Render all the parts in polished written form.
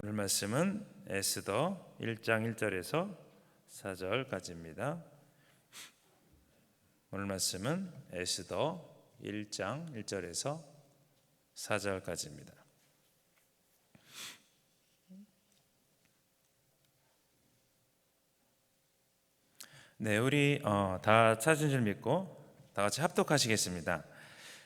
오늘 말씀은 에스더 1장 1절에서 4절까지입니다. 오늘 말씀은 에스더 1장 1절에서 4절까지입니다. 네, 우리 다 찾은 줄 믿고 다 같이 합독하시겠습니다.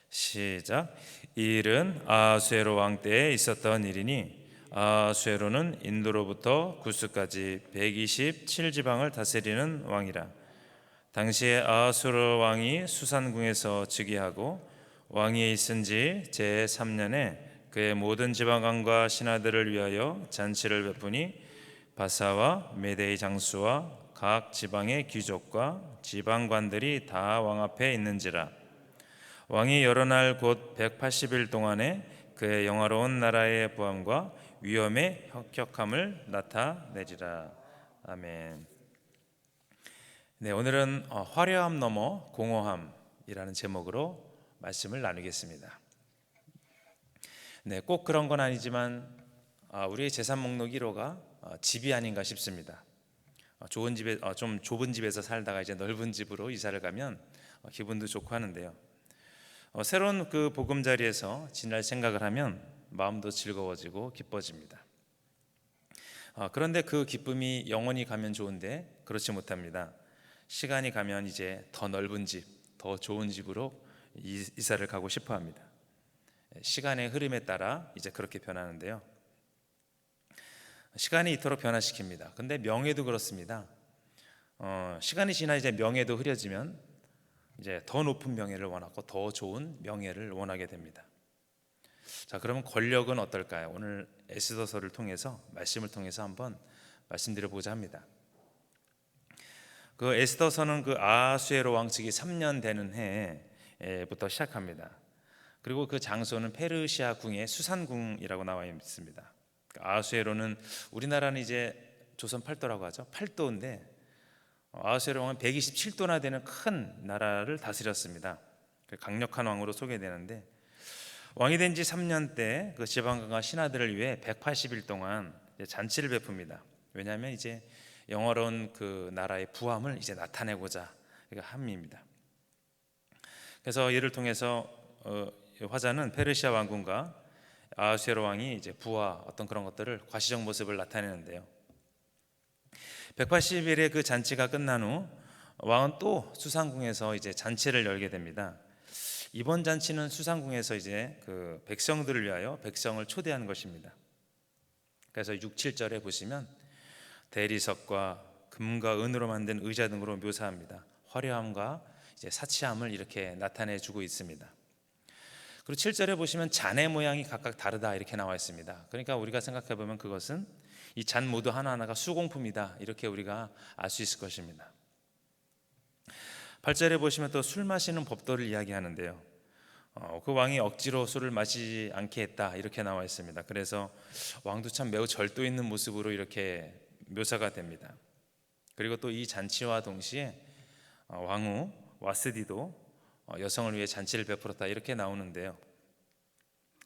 시작. 이 일은 아하수에로 왕 때에 있었던 일이니 아하수에로는 인도로부터 구스까지 127지방을 다스리는 왕이라. 당시에 아하수에로 왕이 수산궁에서 즉위하고 왕위에 있은 지 제3년에 그의 모든 지방관과 신하들을 위하여 잔치를 베푸니 바사와 메대의 장수와 각 지방의 귀족과 지방관들이 다 왕 앞에 있는지라. 왕이 여러 날 곧 180일 동안에 그의 영화로운 나라의 부함과 위엄의 혁혁함을 나타내리라. 아멘. 네, 오늘은 화려함 넘어 공허함이라는 제목으로 말씀을 나누겠습니다. 네, 꼭 그런 건 아니지만 우리의 재산 목록 1호가 집이 아닌가 싶습니다. 좋은 집에 좀 좁은 집에서 살다가 이제 넓은 집으로 이사를 가면 기분도 좋고 하는데요. 새로운 그 보금자리에서 지낼 생각을 하면 마음도 즐거워지고 기뻐집니다. 그런데 그 기쁨이 영원히 가면 좋은데 그렇지 못합니다. 시간이 가면 이제 더 넓은 집, 더 좋은 집으로 이사를 가고 싶어 합니다. 시간의 흐름에 따라 이제 그렇게 변하는데요. 시간이 이토록 변화시킵니다. 근데 명예도 그렇습니다. 시간이 지나 이제 명예도 흐려지면 이제 더 높은 명예를 원하고 더 좋은 명예를 원하게 됩니다. 자, 그러면 권력은 어떨까요? 오늘 에스더서를 통해서 말씀을 통해서 한번 말씀드려보자 합니다. 그 에스더서는 그 아하수에로 왕측이 3년 되는 해부터 시작합니다. 그리고 그 장소는 페르시아 궁의 수산궁이라고 나와 있습니다. 아하수에로는 우리나라는 이제 조선 8도라고 하죠. 8도인데 아하수에로 왕은 127도나 되는 큰 나라를 다스렸습니다. 강력한 왕으로 소개되는데 왕이 된 지 3년 때 그 지방관과 신하들을 위해 180일 동안 잔치를 베풉니다. 왜냐하면 이제 영화로운 그 나라의 부함을 이제 나타내고자 함입니다. 그래서 이를 통해서 화자는 페르시아 왕군과 아하수에로 왕이 이제 부와 어떤 그런 것들을 과시적 모습을 나타내는데요. 180일의 그 잔치가 끝난 후 왕은 또 수산궁에서 이제 잔치를 열게 됩니다. 이번 잔치는 수산궁에서 이제 그 백성들을 위하여 백성을 초대하는 것입니다. 그래서 6, 7절에 보시면 대리석과 금과 은으로 만든 의자 등으로 묘사합니다. 화려함과 이제 사치함을 이렇게 나타내 주고 있습니다. 그리고 7절에 보시면 잔의 모양이 각각 다르다 이렇게 나와 있습니다. 그러니까 우리가 생각해 보면 그것은 이 잔 모두 하나하나가 수공품이다 이렇게 우리가 알 수 있을 것입니다. 8절에 보시면 또 술 마시는 법도를 이야기하는데요. 그 왕이 억지로 술을 마시지 않게 했다 이렇게 나와 있습니다. 그래서 왕도 참 매우 절도 있는 모습으로 이렇게 묘사가 됩니다. 그리고 또 이 잔치와 동시에 왕후 와스디도 여성을 위해 잔치를 베풀었다 이렇게 나오는데요.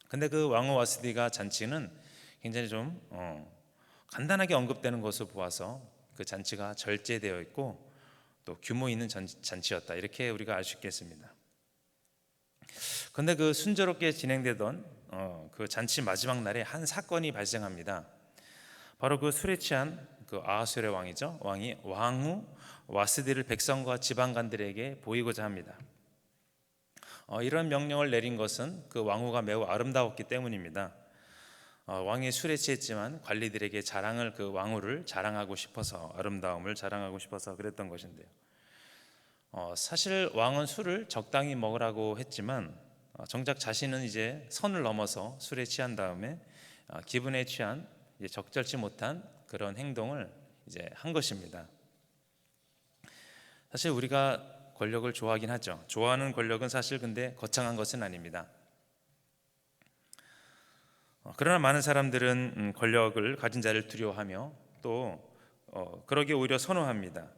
근데 그 왕후 와스디가 잔치는 굉장히 좀 간단하게 언급되는 것을 보아서 그 잔치가 절제되어 있고 또 규모 있는 잔치였다 이렇게 우리가 알 수 있겠습니다. 그런데 그 순조롭게 진행되던 그 잔치 마지막 날에 한 사건이 발생합니다. 바로 그 술에 취한 그 아하수에로 왕이죠. 왕이 왕후 와스디를 백성과 지방관들에게 보이고자 합니다. 이런 명령을 내린 것은 그 왕후가 매우 아름다웠기 때문입니다. 왕이 술에 취했지만 관리들에게 그 왕후를 자랑하고 싶어서 아름다움을 자랑하고 싶어서 그랬던 것인데요. 사실 왕은 술을 적당히 먹으라고 했지만 정작 자신은 이제 선을 넘어서 술에 취한 다음에 기분에 취한 이제 적절치 못한 그런 행동을 이제 한 것입니다. 사실 우리가 권력을 좋아하긴 하죠. 좋아하는 권력은 사실 근데 거창한 것은 아닙니다. 그러나 많은 사람들은 권력을 가진 자를 두려워하며 또 그러기에 오히려 선호합니다.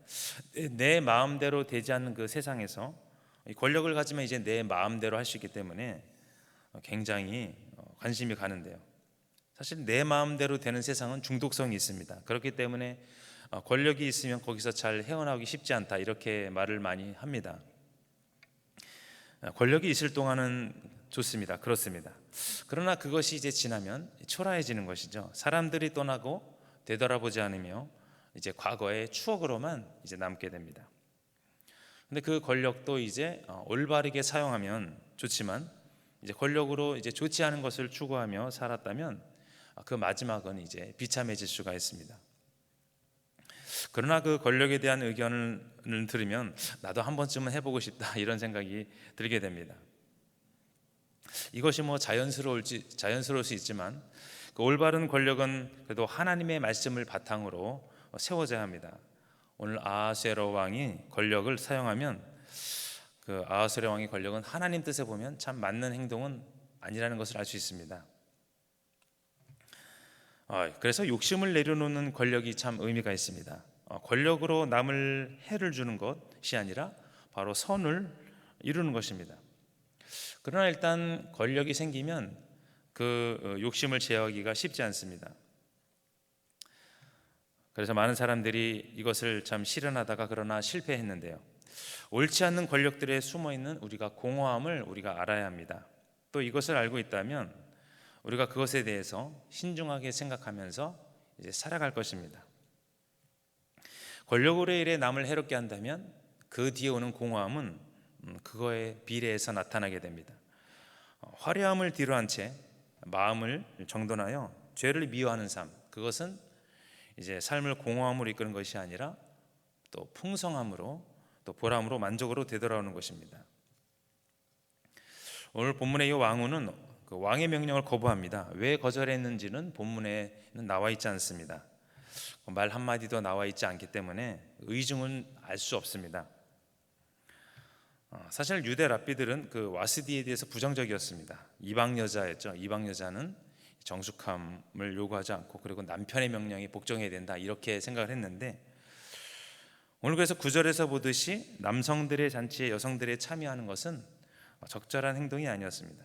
내 마음대로 되지 않는 그 세상에서 권력을 가지면 이제 내 마음대로 할 수 있기 때문에 굉장히 관심이 가는데요. 사실 내 마음대로 되는 세상은 중독성이 있습니다. 그렇기 때문에 권력이 있으면 거기서 잘 헤어나오기 쉽지 않다, 이렇게 말을 많이 합니다. 권력이 있을 동안은 좋습니다. 그렇습니다. 그러나 그것이 이제 지나면 초라해지는 것이죠. 사람들이 떠나고 되돌아보지 않으며 이제 과거의 추억으로만 이제 남게 됩니다. 근데 그 권력도 이제 올바르게 사용하면 좋지만, 이제 권력으로 이제 좋지 않은 것을 추구하며 살았다면 그 마지막은 이제 비참해질 수가 있습니다. 그러나 그 권력에 대한 의견을 들으면 나도 한 번쯤은 해보고 싶다, 이런 생각이 들게 됩니다. 이것이 뭐 자연스러울 수 있지만, 그 올바른 권력은 그래도 하나님의 말씀을 바탕으로 세워져야 합니다. 오늘 아하수에로 왕이 권력을 사용하면 그 아하수에로 왕의 권력은 하나님 뜻에 보면 참 맞는 행동은 아니라는 것을 알 수 있습니다. 그래서 욕심을 내려놓는 권력이 참 의미가 있습니다. 권력으로 남을 해를 주는 것이 아니라 바로 선을 이루는 것입니다. 그러나 일단 권력이 생기면 그 욕심을 제어하기가 쉽지 않습니다. 그래서 많은 사람들이 이것을 참 실현하다가 그러나 실패했는데요. 옳지 않는 권력들에 숨어있는 우리가 공허함을 우리가 알아야 합니다. 또 이것을 알고 있다면 우리가 그것에 대해서 신중하게 생각하면서 이제 살아갈 것입니다. 권력으로 인해 남을 해롭게 한다면 그 뒤에 오는 공허함은 그거에 비례해서 나타나게 됩니다. 화려함을 뒤로한 채 마음을 정돈하여 죄를 미워하는 삶, 그것은 이제 삶을 공허함으로 이끄는 것이 아니라 또 풍성함으로, 또 보람으로, 만족으로 되돌아오는 것입니다. 오늘 본문의 이 왕후는 그 왕의 명령을 거부합니다. 왜 거절했는지는 본문에는 나와 있지 않습니다. 말 한마디도 나와 있지 않기 때문에 의중은 알 수 없습니다. 사실 유대 랍비들은 그 와스디에 대해서 부정적이었습니다. 이방 여자였죠. 이방 여자는 정숙함을 요구하지 않고, 그리고 남편의 명령에 복종해야 된다, 이렇게 생각을 했는데, 오늘 그래서 9절에서 보듯이 남성들의 잔치에 여성들이 참여하는 것은 적절한 행동이 아니었습니다.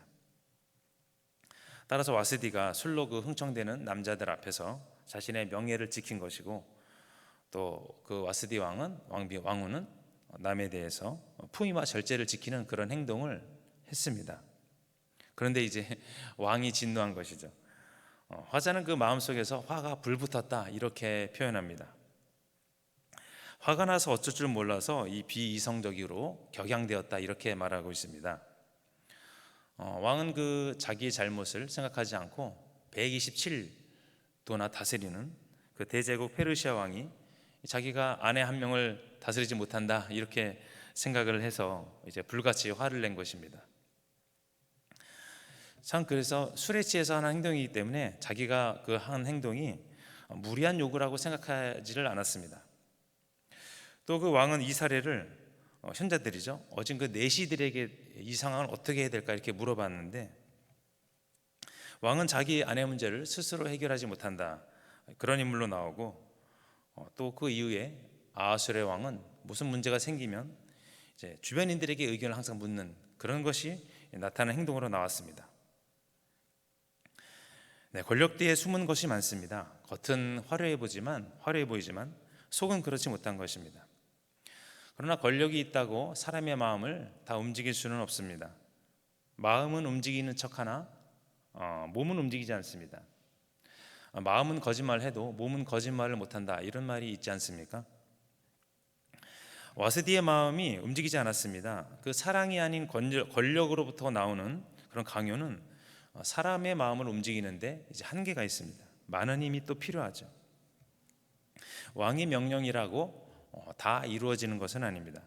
따라서 와스디가 술로 그 흥청대는 남자들 앞에서 자신의 명예를 지킨 것이고, 또 그 와스디 왕후는 남에 대해서 품위와 절제를 지키는 그런 행동을 했습니다. 그런데 이제 왕이 진노한 것이죠. 화자는 그 마음속에서 화가 불붙었다, 이렇게 표현합니다. 화가 나서 어쩔 줄 몰라서 이 비이성적으로 격양되었다, 이렇게 말하고 있습니다. 왕은 그 자기의 잘못을 생각하지 않고 127도나 다스리는 그 대제국 페르시아 왕이 자기가 아내 한 명을 다스리지 못한다, 이렇게 생각을 해서 이제 불같이 화를 낸 것입니다. 참, 그래서 술에 취해서 하는 행동이기 때문에 자기가 그 한 행동이 무리한 요구라고 생각하지를 않았습니다. 또 그 왕은 이 사례를 현자들이죠, 어진 그 내시들에게 이 상황을 어떻게 해야 될까, 이렇게 물어봤는데, 왕은 자기 아내 문제를 스스로 해결하지 못한다, 그런 인물로 나오고, 또 그 이후에 아하수에로 왕은 무슨 문제가 생기면 이제 주변인들에게 의견을 항상 묻는 그런 것이 나타나는 행동으로 나왔습니다. 네, 권력 뒤에 숨은 것이 많습니다. 겉은 화려해 보이지만 속은 그렇지 못한 것입니다. 그러나 권력이 있다고 사람의 마음을 다 움직일 수는 없습니다. 마음은 움직이는 척하나 몸은 움직이지 않습니다. 마음은 거짓말해도 몸은 거짓말을 못한다, 이런 말이 있지 않습니까? 와스디의 마음이 움직이지 않았습니다. 그 사랑이 아닌 권력으로부터 나오는 그런 강요는 사람의 마음을 움직이는데 이제 한계가 있습니다. 많은 힘이 또 필요하죠. 왕의 명령이라고 다 이루어지는 것은 아닙니다.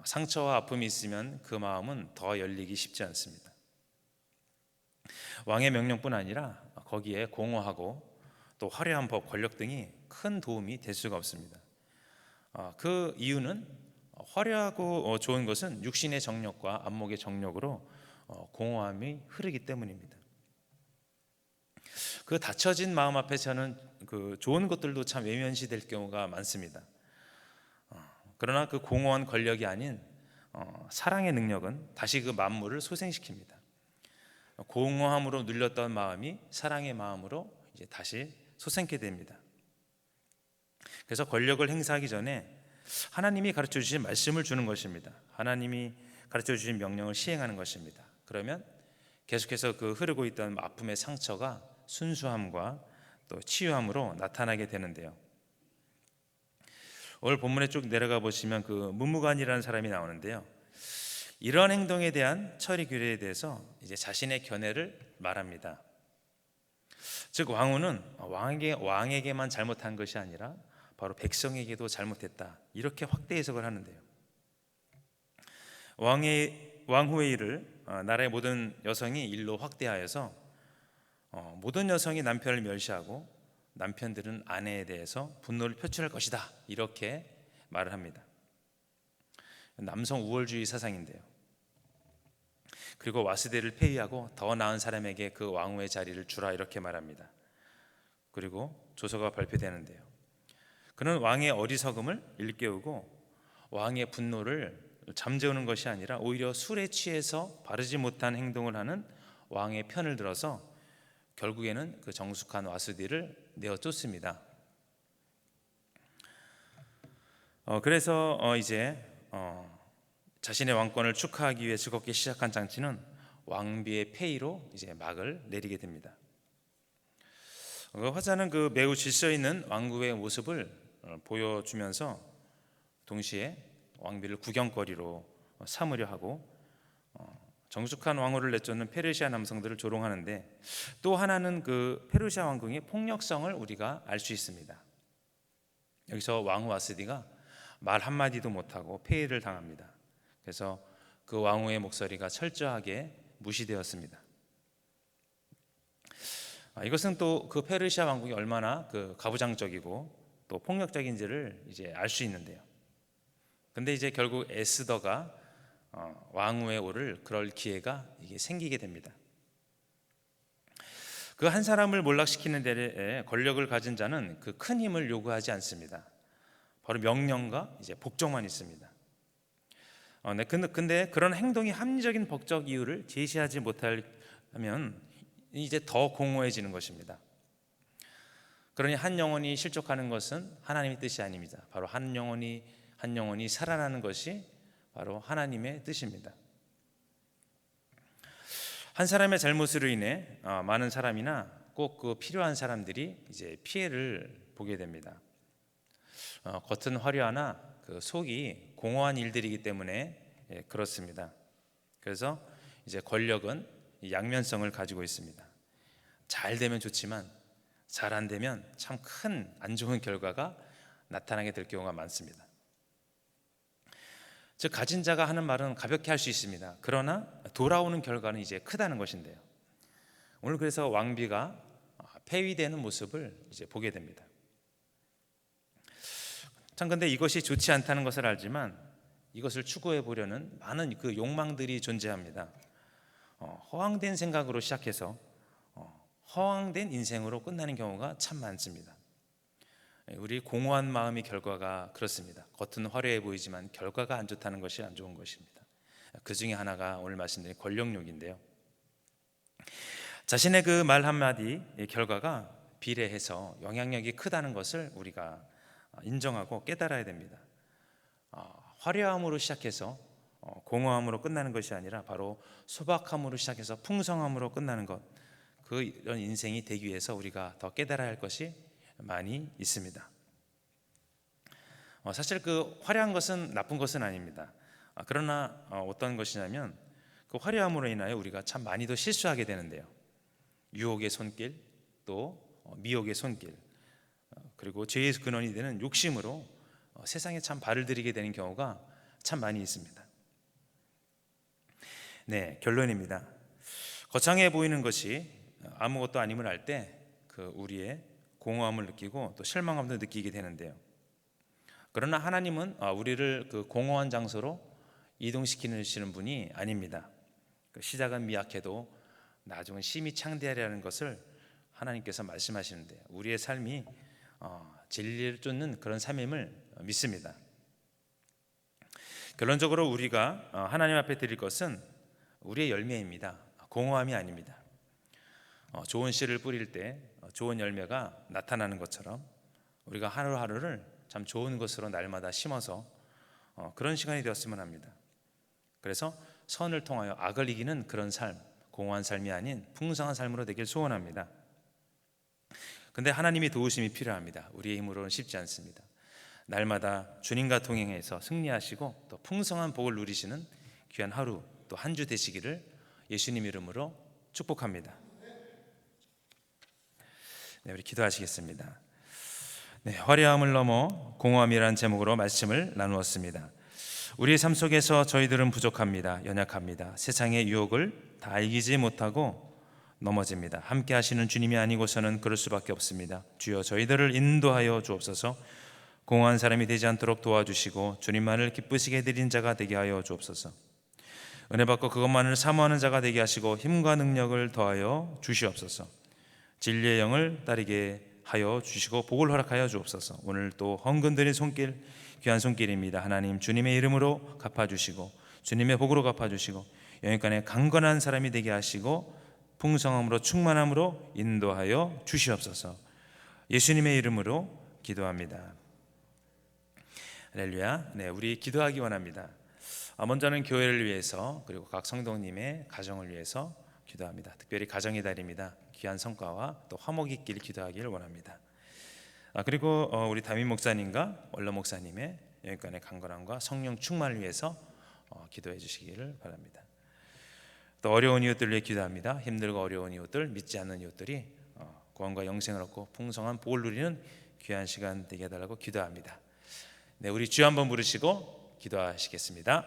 상처와 아픔이 있으면 그 마음은 더 열리기 쉽지 않습니다. 왕의 명령뿐 아니라 거기에 공허하고 또 화려한 법, 권력 등이 큰 도움이 될 수가 없습니다. 그 이유는 화려하고 좋은 것은 육신의 정욕과 안목의 정욕으로 공허함이 흐르기 때문입니다. 그 닫혀진 마음 앞에서는 그 좋은 것들도 참 외면시될 경우가 많습니다. 그러나 그 공허한 권력이 아닌 사랑의 능력은 다시 그 만물을 소생시킵니다. 공허함으로 눌렸던 마음이 사랑의 마음으로 이제 다시 솟게 됩니다. 그래서 권력을 행사하기 전에 하나님이 가르쳐 주신 말씀을 주는 것입니다. 하나님이 가르쳐 주신 명령을 시행하는 것입니다. 그러면 계속해서 그 흐르고 있던 아픔의 상처가 순수함과 또 치유함으로 나타나게 되는데요. 오늘 본문에 쭉 내려가 보시면 그 문무관이라는 사람이 나오는데요. 이런 행동에 대한 처리 규례에 대해서 이제 자신의 견해를 말합니다. 즉 왕후는 왕에게만 잘못한 것이 아니라 바로 백성에게도 잘못했다, 이렇게 확대 해석을 하는데요. 왕후의 일을 나라의 모든 여성이 일로 확대하여서 모든 여성이 남편을 멸시하고 남편들은 아내에 대해서 분노를 표출할 것이다, 이렇게 말을 합니다. 남성 우월주의 사상인데요. 그리고 와스대를 폐위하고 더 나은 사람에게 그 왕후의 자리를 주라, 이렇게 말합니다. 그리고 조서가 발표되는데요. 그는 왕의 어리석음을 일깨우고 왕의 분노를 잠재우는 것이 아니라 오히려 술에 취해서 바르지 못한 행동을 하는 왕의 편을 들어서 결국에는 그 정숙한 와스디를 내어 쫓습니다. 그래서 이제 자신의 왕권을 축하하기 위해 즐겁게 시작한 장치는 왕비의 폐위로 이제 막을 내리게 됩니다. 화자는 그 매우 질서 있는 왕국의 모습을 보여주면서 동시에 왕비를 구경거리로 삼으려 하고 정숙한 왕후를 내쫓는 페르시아 남성들을 조롱하는데, 또 하나는 그 페르시아 왕궁의 폭력성을 우리가 알 수 있습니다. 여기서 왕후 와스디가 말 한마디도 못하고 폐위를 당합니다. 그래서 그 왕후의 목소리가 철저하게 무시되었습니다. 이것은 또 그 페르시아 왕국이 얼마나 그 가부장적이고 또 폭력적인지를 이제 알 수 있는데요. 근데 이제 결국 에스더가 왕후의 오를 그럴 기회가 이게 생기게 됩니다. 그 한 사람을 몰락시키는 데 권력을 가진 자는 그 큰 힘을 요구하지 않습니다. 바로 명령과 이제 복종만 있습니다. 근데 그런 행동이 합리적인 법적 이유를 제시하지 못하면 이제 더 공허해지는 것입니다. 그러니 한 영혼이 실족하는 것은 하나님의 뜻이 아닙니다. 바로 한 영혼이 살아나는 것이 바로 하나님의 뜻입니다. 한 사람의 잘못으로 인해 많은 사람이나 꼭 그 필요한 사람들이 이제 피해를 보게 됩니다. 겉은 화려하나 그 속이 공허한 일들이기 때문에 그렇습니다. 그래서 이제 권력은 양면성을 가지고 있습니다. 잘 되면 좋지만 잘 안 되면 참 큰 안 좋은 결과가 나타나게 될 경우가 많습니다. 즉 가진 자가 하는 말은 가볍게 할 수 있습니다. 그러나 돌아오는 결과는 이제 크다는 것인데요. 오늘 그래서 왕비가 폐위되는 모습을 이제 보게 됩니다. 참 근데 이것이 좋지 않다는 것을 알지만 이것을 추구해 보려는 많은 그 욕망들이 존재합니다. 허황된 생각으로 시작해서 허황된 인생으로 끝나는 경우가 참 많습니다. 우리 공허한 마음의 결과가 그렇습니다. 겉은 화려해 보이지만 결과가 안 좋다는 것이 안 좋은 것입니다. 그 중에 하나가 오늘 말씀드린 권력욕인데요. 자신의 그 말 한마디의 결과가 비례해서 영향력이 크다는 것을 우리가 인정하고 깨달아야 됩니다. 화려함으로 시작해서 공허함으로 끝나는 것이 아니라 바로 소박함으로 시작해서 풍성함으로 끝나는 것, 그런 인생이 되기 위해서 우리가 더 깨달아야 할 것이 많이 있습니다. 사실 그 화려한 것은 나쁜 것은 아닙니다. 그러나 어떤 것이냐면 그 화려함으로 인하여 우리가 참 많이도 실수하게 되는데요. 유혹의 손길, 또 미혹의 손길, 그리고 죄의 근원이 되는 욕심으로 세상에 참 발을 들이게 되는 경우가 참 많이 있습니다. 네, 결론입니다. 거창해 보이는 것이 아무것도 아님을 알 때 그 우리의 공허함을 느끼고 또 실망감도 느끼게 되는데요. 그러나 하나님은 우리를 그 공허한 장소로 이동시키시는 분이 아닙니다. 시작은 미약해도 나중은 심히 창대하리라는 것을 하나님께서 말씀하시는데, 우리의 삶이 진리를 쫓는 그런 삶임을 믿습니다. 결론적으로 우리가 하나님 앞에 드릴 것은 우리의 열매입니다. 공허함이 아닙니다. 좋은 씨를 뿌릴 때 좋은 열매가 나타나는 것처럼 우리가 하루하루를 참 좋은 것으로 날마다 심어서 그런 시간이 되었으면 합니다. 그래서 선을 통하여 악을 이기는 그런 삶, 공허한 삶이 아닌 풍성한 삶으로 되길 소원합니다. 근데 하나님의 도우심이 필요합니다. 우리의 힘으로는 쉽지 않습니다. 날마다 주님과 동행해서 승리하시고 또 풍성한 복을 누리시는 귀한 하루 또 한 주 되시기를 예수님 이름으로 축복합니다. 네, 우리 기도하시겠습니다. 네, 화려함을 넘어 공허함이라는 제목으로 말씀을 나누었습니다. 우리의 삶 속에서 저희들은 부족합니다. 연약합니다. 세상의 유혹을 다 이기지 못하고 넘어집니다. 함께 하시는 주님이 아니고서는 그럴 수밖에 없습니다. 주여 저희들을 인도하여 주옵소서. 공허한 사람이 되지 않도록 도와주시고 주님만을 기쁘시게 해드린 자가 되게 하여 주옵소서. 은혜 받고 그것만을 사모하는 자가 되게 하시고 힘과 능력을 더하여 주시옵소서. 진리의 영을 따르게 하여 주시고 복을 허락하여 주옵소서. 오늘 또 헌금드린 손길 귀한 손길입니다. 하나님 주님의 이름으로 갚아주시고 주님의 복으로 갚아주시고 영육간에 강건한 사람이 되게 하시고 풍성함으로 충만함으로 인도하여 주시옵소서. 예수님의 이름으로 기도합니다. 할렐루야. 네, 우리 기도하기 원합니다. 먼저는 교회를 위해서 그리고 각 성도님의 가정을 위해서 기도합니다. 특별히 가정의 달입니다. 귀한 성과와 또 화목 있길 기도하기를 원합니다. 그리고 우리 담임 목사님과 원로 목사님의 영육간의 강건함과 성령 충만을 위해서 기도해 주시기를 바랍니다. 또 어려운 이웃들 위해 기도합니다. 힘들고 어려운 이웃들, 믿지 않는 이웃들이 구원과 영생을 얻고 풍성한 복을 누리는 귀한 시간 되게 해달라고 기도합니다. 네, 우리 주여 한번 부르시고 기도하시겠습니다.